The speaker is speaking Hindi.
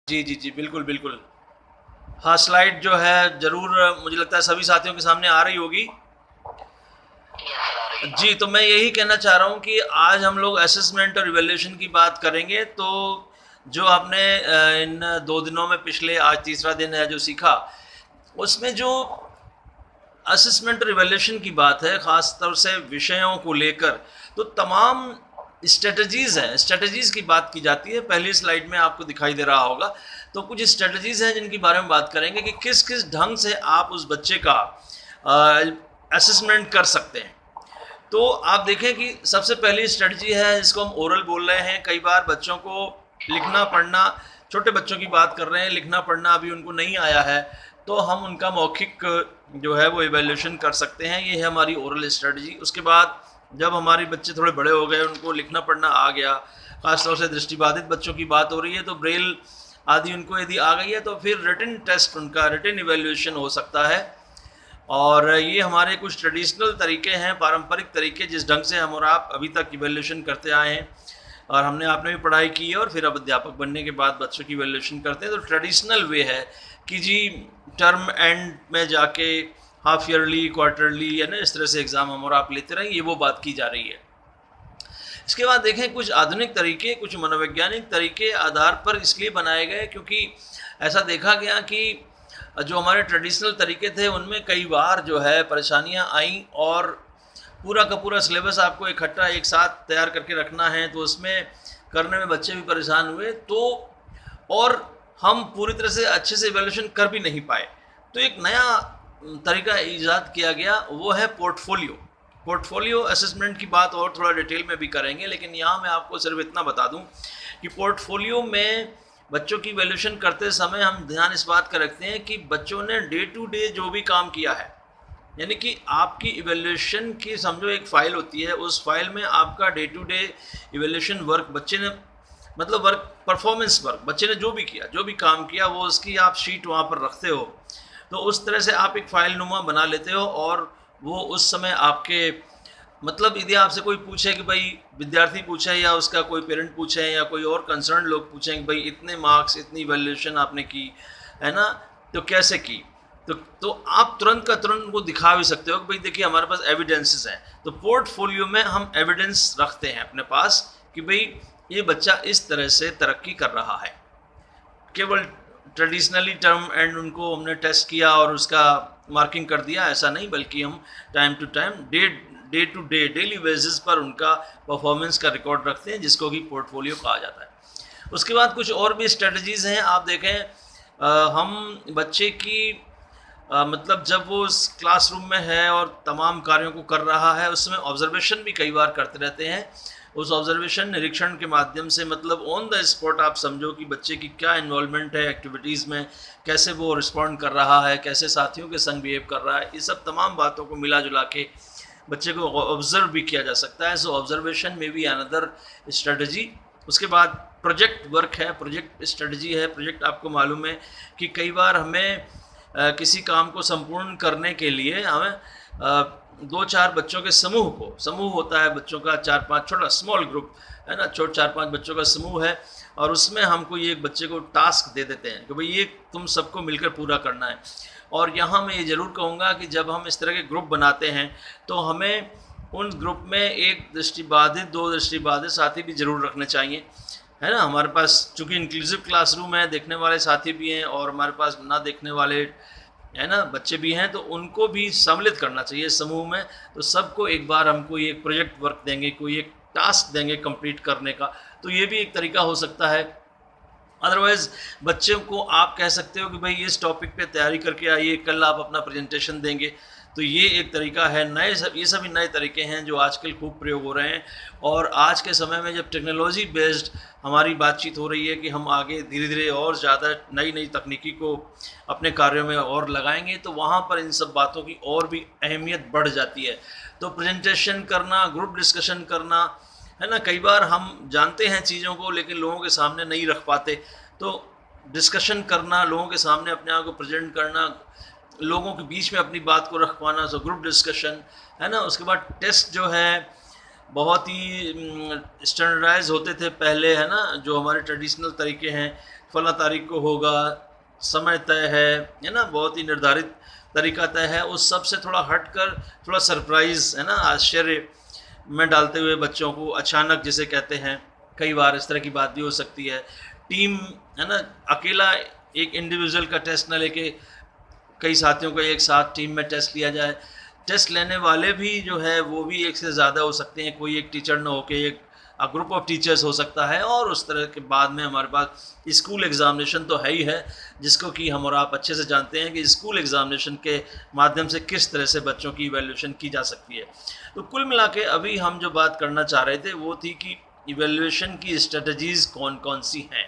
जी, जी, जी, बिल्कुल, बिल्कुल। हाँ, स्लाइड जो है ज़रूर मुझे लगता है सभी साथियों के सामने आ रही होगी। जी, तो मैं यही कहना चाह रहा हूँ कि आज हम लोग असेसमेंट और इवैल्यूएशन की बात करेंगे, तो जो आपने इन 2 दिनों में पिछले आज तीसरा दिन है जो सीखा, उसमें जो असेसमेंट और इवैल्यूएशन की बात है, ख़ास तौर से विषयों को लेकर, तो तमाम स्ट्रेटजीज़ हैं, स्ट्रेटजीज़ की बात की जाती है। पहली स्लाइड में आपको दिखाई दे रहा होगा, तो कुछ स्ट्रेटजीज़ हैं जिनके बारे में बात करेंगे कि किस-किस ढंग से आप उस बच्चे का असेसमेंट कर सकते हैं। तो आप देखें कि सबसे पहली स्ट्रेटजी है जिसको हम ओरल बोल रहे हैं। कई बार बच्चों को लिखना पढ़ना, छोटे बच्चों की बात कर रहे हैं, लिखना पढ़ना अभी उनको नहीं आया है, तो हम उनका मौखिक जो है वो इवैल्यूएशन कर सकते हैं। ये है हमारी ओरल स्ट्रेटजी। उसके बाद जब हमारे बच्चे थोड़े बड़े हो गए, उनको लिखना पढ़ना आ गया, ख़ासतौर से दृष्टिबाधित बच्चों की बात हो रही है, तो ब्रेल आदि उनको यदि आ गई है, तो फिर रिटन टेस्ट, उनका रिटन इवैल्यूएशन हो सकता है। और ये हमारे कुछ ट्रेडिशनल तरीके हैं, पारंपरिक तरीके, जिस ढंग से हम और आप अभी तक इवैल्यूएशन करते आए हैं, और हमने आपने भी पढ़ाई की है, और फिर अब अध्यापक बनने के बाद बच्चों की इवैल्यूएशन करते हैं। तो ट्रेडिशनल वे है कि जी टर्म एंड में जाके हाफ ईयरली, क्वार्टरली, है ना, इस तरह से एग्ज़ाम हम और आप लेते रहें, ये वो बात की जा रही है। इसके बाद देखें कुछ आधुनिक तरीके, कुछ मनोवैज्ञानिक तरीके आधार पर इसलिए बनाए गए क्योंकि ऐसा देखा गया कि जो हमारे ट्रेडिशनल तरीके थे उनमें कई बार जो है परेशानियां आईं, और पूरा का पूरा सिलेबस आपको इकट्ठा एक साथ तैयार करके रखना है, तो उसमें करने में बच्चे भी परेशान हुए, तो और हम पूरी तरह से अच्छे से इवैल्यूएशन कर भी नहीं पाए। तो एक नया तरीका ईजाद किया गया, वो है पोर्टफोलियो। पोर्टफोलियो असेसमेंट की बात और थोड़ा डिटेल में भी करेंगे, लेकिन यहाँ मैं आपको सिर्फ इतना बता दूँ कि पोर्टफोलियो में बच्चों की वैल्यूएशन करते समय हम ध्यान इस बात का रखते हैं कि बच्चों ने डे टू डे जो भी काम किया है, यानी कि आपकी इवैल्यूएशन की समझो एक फ़ाइल होती है, उस फाइल में आपका day to day evaluation work बच्चे ने, मतलब वर्क, परफॉर्मेंस वर्क, बच्चे ने जो भी किया, जो भी काम किया, वो उसकी आप शीट वहाँ पर रखते हो। तो उस तरह से आप एक फ़ाइल नुमा बना लेते हो, और वो उस समय आपके, मतलब यदि आपसे कोई पूछे कि भाई, विद्यार्थी पूछे या उसका कोई पेरेंट पूछे या कोई और कंसर्न लोग पूछें कि भाई इतने मार्क्स, इतनी वैल्यूएशन आपने की, है ना, तो कैसे की, तो आप तुरंत का तुरंत उनको दिखा भी सकते हो कि भाई देखिए हमारे पास एविडेंसेस हैं। तो पोर्टफोलियो में हम एविडेंस रखते हैं अपने पास कि भाई ये बच्चा इस तरह से तरक्की कर रहा है। केवल ट्रेडिशनली टर्म एंड उनको हमने टेस्ट किया और उसका मार्किंग कर दिया, ऐसा नहीं, बल्कि हम time to time, day to day, daily basis पर उनका परफॉर्मेंस का रिकॉर्ड रखते हैं, जिसको कि पोर्टफोलियो कहा जाता है। उसके बाद कुछ और भी स्ट्रेटजीज़ हैं। आप देखें, हम बच्चे की मतलब जब वो उस क्लासरूम में है और तमाम कार्यों को कर रहा है, उसमें ऑब्जर्वेशन भी कई बार करते रहते हैं। उस ऑब्जर्वेशन, निरीक्षण के माध्यम से, मतलब ऑन द स्पॉट आप समझो कि बच्चे की क्या इन्वॉल्वमेंट है एक्टिविटीज़ में, कैसे वो रिस्पॉन्ड कर रहा है, कैसे साथियों के संग बिहेव कर रहा है, ये सब तमाम बातों को मिला जुला के बच्चे को ऑब्जर्व भी किया जा सकता है। सो ऑब्जर्वेशन में भी अनदर स्ट्रेटजी। उसके बाद प्रोजेक्ट वर्क है, प्रोजेक्ट स्ट्रेटजी है। प्रोजेक्ट आपको मालूम है कि कई बार हमें किसी काम को संपूर्ण करने के लिए हमें 2-4 बच्चों के समूह होता है, बच्चों का 4-5 छोटा स्मॉल ग्रुप, है ना, 4-5 बच्चों का समूह है, और उसमें हमको ये एक बच्चे को टास्क दे देते हैं कि भाई ये तुम सबको मिलकर पूरा करना है। और यहाँ मैं ये ज़रूर कहूँगा कि जब हम इस तरह के ग्रुप बनाते हैं, तो हमें उन ग्रुप में एक दृष्टिबाधित, 2 दृष्टिबाधित साथी भी ज़रूर रखने चाहिए, है ना। हमारे पास चूँकि इंक्लूसिव क्लासरूम है, देखने वाले साथी भी हैं, और हमारे पास ना देखने वाले, है ना, बच्चे भी हैं, तो उनको भी सम्मिलित करना चाहिए समूह में। तो सबको एक बार हम कोई एक प्रोजेक्ट वर्क देंगे, कोई एक टास्क देंगे कंप्लीट करने का, तो ये भी एक तरीका हो सकता है। अदरवाइज़ बच्चों को आप कह सकते हो कि भाई इस टॉपिक पे तैयारी करके आइए, कल आप अपना प्रेजेंटेशन देंगे। तो ये एक तरीका है। ये सभी नए तरीके हैं जो आजकल खूब प्रयोग हो रहे हैं, और आज के समय में जब टेक्नोलॉजी बेस्ड हमारी बातचीत हो रही है कि हम आगे धीरे धीरे और ज़्यादा नई नई तकनीकी को अपने कार्यों में और लगाएंगे, तो वहाँ पर इन सब बातों की और भी अहमियत बढ़ जाती है। तो प्रेजेंटेशन करना, ग्रुप डिस्कशन करना, है ना, कई बार हम जानते हैं चीज़ों को लेकिन लोगों के सामने नहीं रख पाते, तो डिस्कशन करना, लोगों के सामने अपने आप को प्रेजेंट करना, लोगों के बीच में अपनी बात को रख पाना, सो ग्रुप डिस्कशन, है ना। उसके बाद टेस्ट जो है बहुत ही स्टैंडर्डाइज होते थे पहले, है ना, जो हमारे ट्रेडिशनल तरीके हैं, फला तारीख को होगा, समय तय है ना, बहुत ही निर्धारित तरीका तय है, उस सब से थोड़ा हटकर थोड़ा सरप्राइज़ है ना, आश्चर्य में डालते हुए बच्चों को, अचानक जिसे कहते हैं, कई बार इस तरह की बात भी हो सकती है। टीम है ना, अकेला एक इंडिविजुअल का टेस्ट ना लेके कई साथियों को एक साथ टीम में टेस्ट लिया जाए। टेस्ट लेने वाले भी जो है वो भी एक से ज़्यादा हो सकते हैं, कोई एक टीचर ना होके एक ग्रुप ऑफ टीचर्स हो सकता है। और उस तरह के बाद में हमारे पास स्कूल एग्ज़ामिनेशन तो है ही है, जिसको कि हम और आप अच्छे से जानते हैं कि स्कूल एग्ज़ामिनेशन के माध्यम से किस तरह से बच्चों की इवैल्यूएशन की जा सकती है। तो कुल मिला के अभी हम जो बात करना चाह रहे थे वो थी कि इवैल्यूएशन की स्ट्रेटजीज़ कौन-कौन सी हैं।